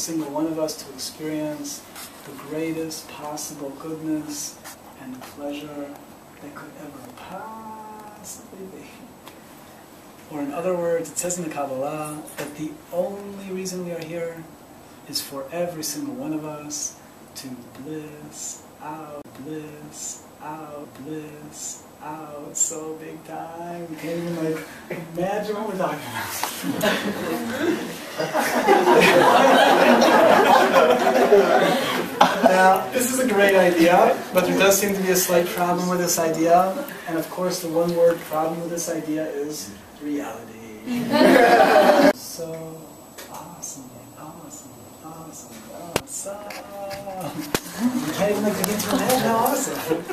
single one of us to experience the greatest possible goodness and pleasure that could ever possibly be. Or in other words, it says in the Kabbalah that the only reason we are here is for every single one of us to bliss out, bliss out, bliss out, so big time. You can't even like imagine what we're talking about. Now, this is a great idea, but there does seem to be a slight problem with this idea. And of course, the one word problem with this idea is reality. So awesome, awesome, awesome, awesome. You can't even like begin to imagine how awesome.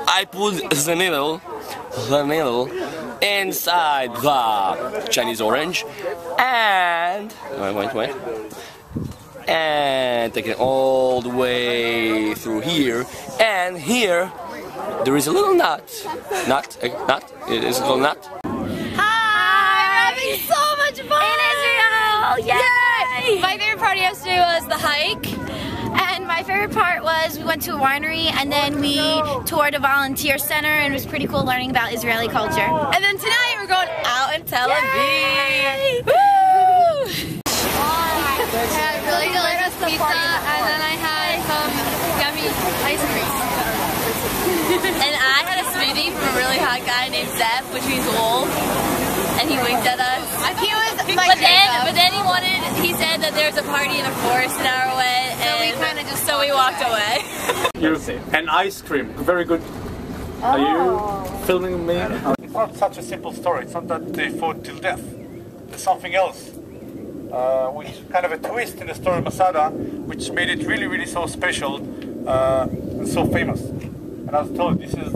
I put the needle inside the Chinese orange and wait, and take it all the way through here, and here there is a little nut. It is a little nut. Hi! We're having so much fun in Israel! Yay! My favorite part yesterday was the hike. And my favorite part was we went to a winery and then we toured a volunteer center, and it was pretty cool learning about Israeli culture. And then tonight we're going out in Tel Aviv! Woo! I had really delicious pizza and then I had some yummy ice cream. And I had a smoothie from a really hot guy named Zeb, which means wolf. And he winked at us. He was but then he said that there's a party in the forest an hour away, and so we walked away. And ice cream, very good. Are you filming me? It's not such a simple story. It's not that they fought till death. There's something else, which kind of a twist in the story of Masada, which made it really, really so special and so famous. And I was told this is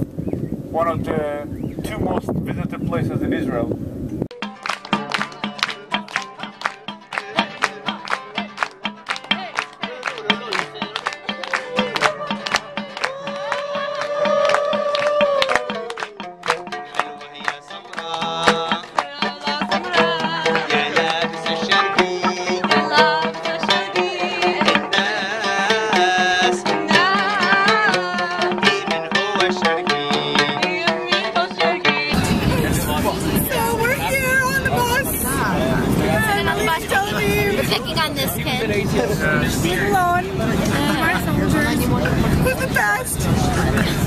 one of the 2 most visited places in Israel. On this kid. Alone. My soldiers. Who's the best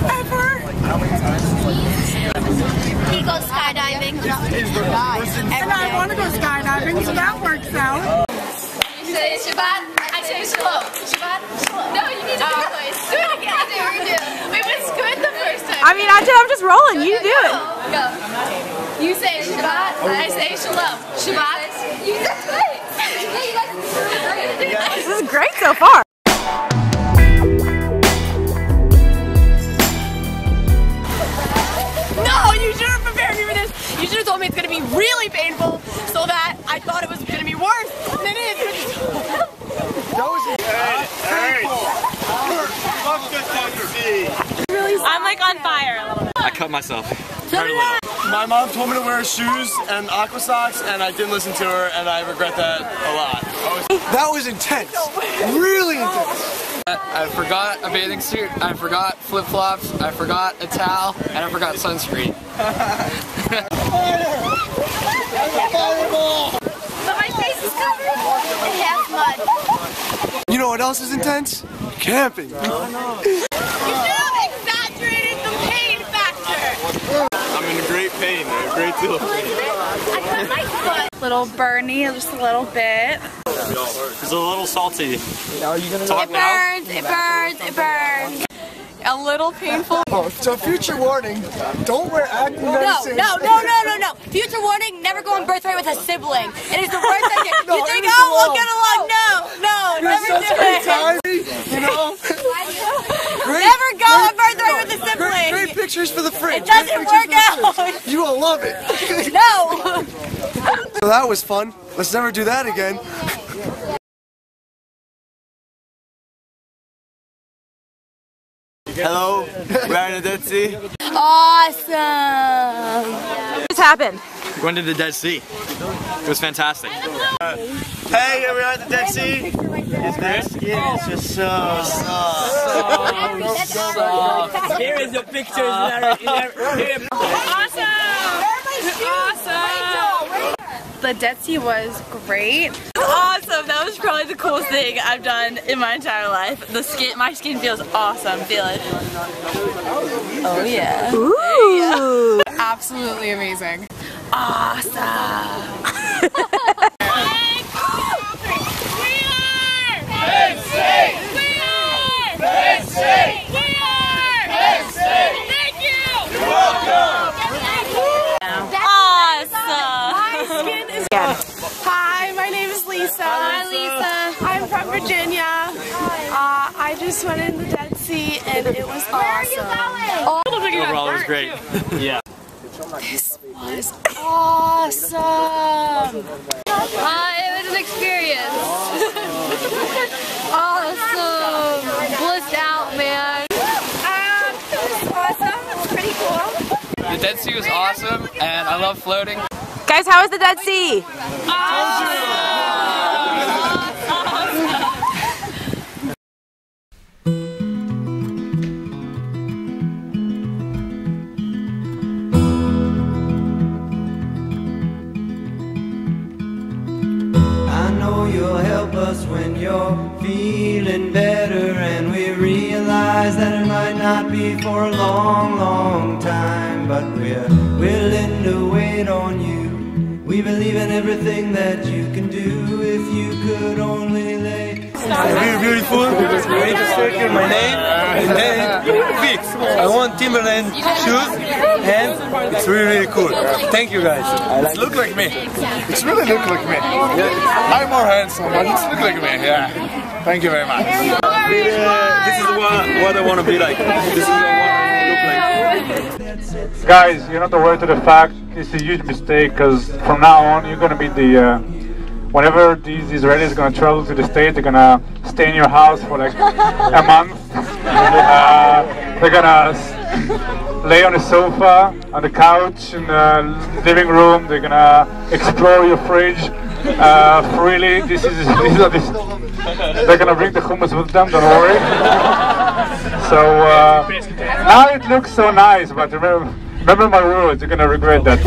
ever? He goes skydiving. And I want to go skydiving, so that works out. You say Shabbat, I say Shalom. Shabbat, Shalom. No, you need to do it. Do it again. We're gonna do it. It was good the first time. I mean, I'm just rolling. You do it. Go. You say Shabbat, I say Shalom. Shabbat. You say great. This is great so far. No, you should have prepared me for this. You should have told me it's going to be really painful so that I thought it was going to be worse than it is. That was I'm like on fire a little bit. I cut myself. My mom told me to wear shoes and aqua socks, and I didn't listen to her, and I regret that a lot. That was intense. Really intense. I forgot a bathing suit, I forgot flip-flops, I forgot a towel, and I forgot sunscreen. But my face is covered in half mud. You know what else is intense? Camping. You should have exaggerated the pain factor. I'm in great pain, a great deal of pain. I cut my foot. Little burny, just a little bit. It's a little salty. Are you gonna It burns, it burns, it burns. A little painful. Oh, so future warning, don't wear acne medicine. No. Future warning, never go on Birthright with a sibling. It is the worst idea. No, You think, it is oh, we'll wrong. get along. No, never do it. You know? Never go on Birthright with a sibling. Great pictures for the fridge. It doesn't work out. You will love it. No. That was fun. Let's never do that again. Hello, we're at the Dead Sea. Awesome! What's happened? We went to the Dead Sea. It was fantastic. Hey, we're at the Dead Sea. This skin is just so soft. Here is the pictures. Awesome! Awesome! The Dead Sea was great. Awesome! That was probably the coolest thing I've done in my entire life. My skin feels awesome. Feel it. Oh yeah. Ooh! Absolutely amazing. Awesome! Hi, my name is Lisa. Hi, Lisa. I'm from Virginia. I just went in the Dead Sea and it was awesome. Overall, it was great. Yeah. This was awesome. It was an experience. Awesome. Blissed out, man. It was awesome. It was pretty cool. The Dead Sea was awesome, and I love floating. Guys, how was the Dead Sea? I know you'll help us when you're feeling better, and we realize that it might not be for a long, long time, but we're willing to wait on you. We believe in everything that you can do if you could only lay. Really beautiful. I need to circle my name and then fix. I want Timberland shoes and it's really cool. Thank you guys. It looks like me. It's really look like me. I'm more handsome, but it's look like me. Yeah. Thank you very much. This is what I want to be like. This is what I want to look like. Guys, you're not aware to the fact it's a huge mistake, because from now on you're gonna be the whenever these Israelis are gonna travel to the States, they're gonna stay in your house for like a month. They're gonna lay on the sofa, on the couch, in the living room. They're gonna explore your fridge freely. They're gonna bring the hummus with them. Don't worry. So now it looks so nice, but remember my words. You're gonna regret that.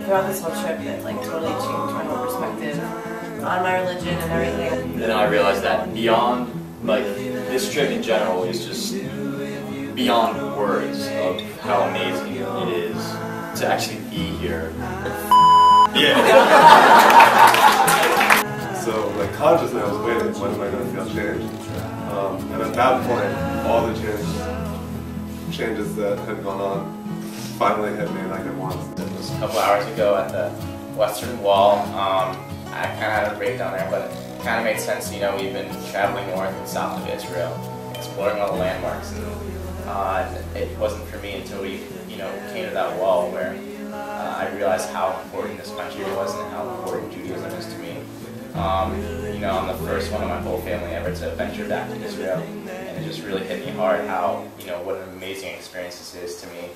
Throughout this whole trip, it like totally changed my whole perspective on my religion and everything. And then I realized that beyond, like, this trip in general is just beyond words of how amazing it is to actually be here. Yeah. So, like, consciously I was waiting, when am I going to feel change? And at that point, all the changes that had gone on finally hit me like at once. It was a couple hours ago at the Western Wall. I kind of had a breakdown there, but it kind of made sense. You know, we've been traveling north and south of Israel, exploring all the landmarks, and it wasn't for me until we, you know, came to that wall where I realized how important this country was and how important Judaism is to me. You know, I'm the first one in my whole family ever to venture back to Israel, and it just really hit me hard how, you know, what an amazing experience this is to me.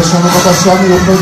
lasciamo votazioni dopo